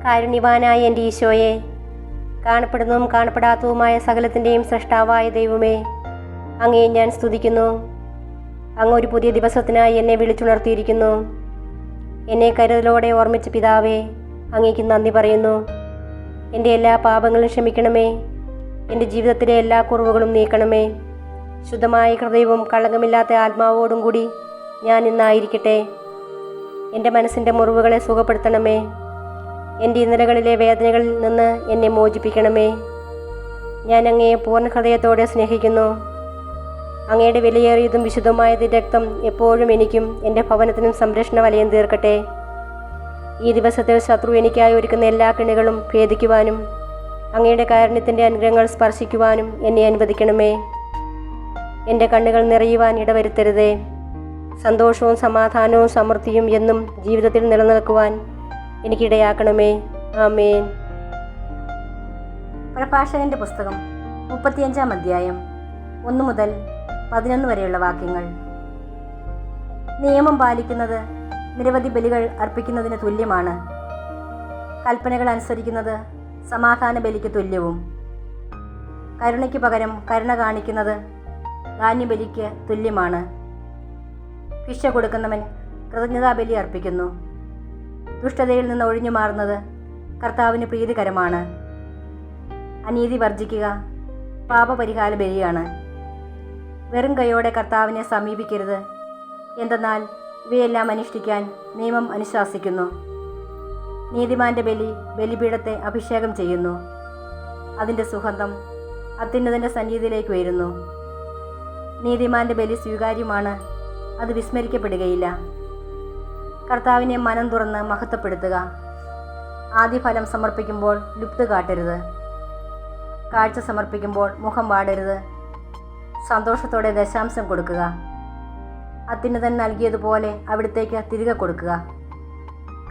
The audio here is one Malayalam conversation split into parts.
കാരുണ്യവാനായ എൻ്റെ ഈശോയെ, കാണപ്പെടുന്നതും കാണപ്പെടാത്തതുമായ സകലത്തിൻ്റെയും സൃഷ്ടാവായ ദൈവമേ, അങ്ങയെ ഞാൻ സ്തുതിക്കുന്നു. അങ്ങ് ഒരു പുതിയ ദിവസത്തിനായി എന്നെ വിളിച്ചുണർത്തിയിരിക്കുന്നു. എന്നെ കരുതലോടെ ഓർമ്മിച്ച പിതാവേ, അങ്ങേക്ക് നന്ദി പറയുന്നു. എൻ്റെ എല്ലാ പാപങ്ങളും ക്ഷമിക്കണമേ. എൻ്റെ ജീവിതത്തിലെ എല്ലാ കുറവുകളും നീക്കണമേ. ശുദ്ധമായ ഹൃദയവും കളങ്കമില്ലാത്ത ആത്മാവോടും കൂടി ഞാൻ ഇന്നായിരിക്കട്ടെ. എൻ്റെ മനസ്സിൻ്റെ മുറിവുകളെ സുഖപ്പെടുത്തണമേ. എൻ്റെ ഇന്നലകളിലെ വേദനകളിൽ നിന്ന് എന്നെ മോചിപ്പിക്കണമേ. ഞാൻ അങ്ങയെ പൂർണ്ണ ഹൃദയത്തോടെ സ്നേഹിക്കുന്നു. അങ്ങയുടെ വിലയേറിയതും വിശുദ്ധമായ രക്തം എപ്പോഴും എനിക്കും എൻ്റെ ഭവനത്തിനും സംരക്ഷണ വലയം തീർക്കട്ടെ. ഈ ദിവസത്തിൽ ശത്രു എനിക്കായി ഒരുക്കുന്ന എല്ലാ കെണികളും ഭേദിക്കുവാനും അങ്ങയുടെ കാരുണ്യത്തിൻ്റെ അനുഗ്രഹങ്ങൾ സ്പർശിക്കുവാനും എന്നെ അനുവദിക്കണമേ. എൻ്റെ കണ്ണുകൾ നിറയുവാൻ ഇടവരുത്തരുതേ. സന്തോഷവും സമാധാനവും സമൃദ്ധിയും എന്നും ജീവിതത്തിൽ നിലനിൽക്കുവാൻ എനിക്കിടയാക്കണമേ. ആമേൻ. പ്രഭാഷകന്റെ പുസ്തകം 35-ാം അധ്യായം 1 മുതൽ 11 വരെയുള്ള വാക്യങ്ങൾ. നിയമം പാലിക്കുന്നത് നിരവധി ബലികൾ അർപ്പിക്കുന്നതിന് തുല്യമാണ്. കൽപ്പനകൾ അനുസരിക്കുന്നത് സമാധാന ബലിക്ക് തുല്യവും. കരുണയ്ക്ക് പകരം കരുണ കാണിക്കുന്നത് ധാന്യബലിക്ക് തുല്യമാണ്. ഭിക്ഷ കൊടുക്കുന്നവൻ കൃതജ്ഞതാബലി അർപ്പിക്കുന്നു. ദുഷ്ടതയിൽ നിന്ന് ഒഴിഞ്ഞു മാറുന്നത് കർത്താവിന് പ്രീതികരമാണ്. അനീതി വർജിക്കുക പാപപരിഹാര ബലിയാണ്. വെറും കൈയോടെ കർത്താവിനെ സമീപിക്കരുത്. എന്തെന്നാൽ ഇവയെല്ലാം അനുഷ്ഠിക്കാൻ നിയമം അനുശാസിക്കുന്നു. നീതിമാന്റെ ബലി ബലിപീഠത്തെ അഭിഷേകം ചെയ്യുന്നു. അതിൻ്റെ സുഗന്ധം അത്യുന്നതൻ്റെ സന്നിധിയിലേക്ക് ഉയരുന്നു. നീതിമാന്റെ ബലി സ്വീകാര്യമാണ്, അത് വിസ്മരിക്കപ്പെടുകയില്ല. കർത്താവിനെ മനം തുറന്ന് മഹത്വപ്പെടുത്തുക. ആദ്യഫലം സമർപ്പിക്കുമ്പോൾ ലുപ്ത് കാട്ടരുത്. കാഴ്ച സമർപ്പിക്കുമ്പോൾ മുഖം വാടരുത്. സന്തോഷത്തോടെ ദശാംശം കൊടുക്കുക. അത്യുന്നതൻ നൽകിയതുപോലെ അവിടത്തേക്ക് തിരികെ കൊടുക്കുക.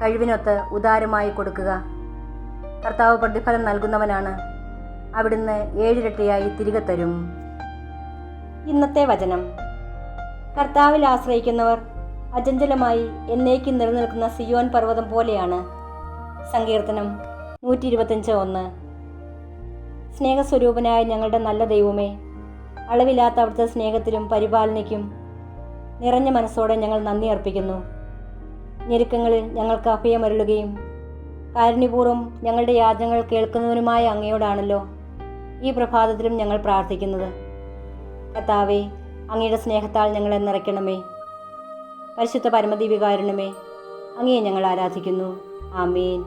കഴിവിനൊത്ത് ഉദാരമായി കൊടുക്കുക. കർത്താവ് പ്രതിഫലം നൽകുന്നവനാണ്. അവിടുന്ന് 7 ഇരട്ടിയായി തിരികെ തരും. ഇന്നത്തെ വചനം. കർത്താവിൽ ആശ്രയിക്കുന്നവർ അചഞ്ചലമായി എന്നേക്കും നിലനിൽക്കുന്ന സിയോൻ പർവ്വതം പോലെയാണ്. സങ്കീർത്തനം 125:1. സ്നേഹസ്വരൂപനായ ഞങ്ങളുടെ നല്ല ദൈവമേ, അളവില്ലാത്ത അവിടുത്തെ സ്നേഹത്തിലും പരിപാലനയ്ക്കും നിറഞ്ഞ മനസ്സോടെ ഞങ്ങൾ നന്ദി അർപ്പിക്കുന്നു. ഞെരുക്കങ്ങളിൽ ഞങ്ങൾക്ക് അഭയമരുളുകയും കാരുണ്യപൂർവ്വം ഞങ്ങളുടെ യാചനകൾ കേൾക്കുന്നവനുമായ അങ്ങയോടാണല്ലോ ഈ പ്രഭാതത്തിലും ഞങ്ങൾ പ്രാർത്ഥിക്കുന്നത്. കർത്താവേ, അങ്ങയുടെ സ്നേഹത്താൽ ഞങ്ങളെ നിറയ്ക്കണമേ. പരിശുദ്ധ പരമദിവ്യകാരുണ്യമേ, അങ്ങയെ ഞങ്ങൾ ആരാധിക്കുന്നു. ആമേൻ.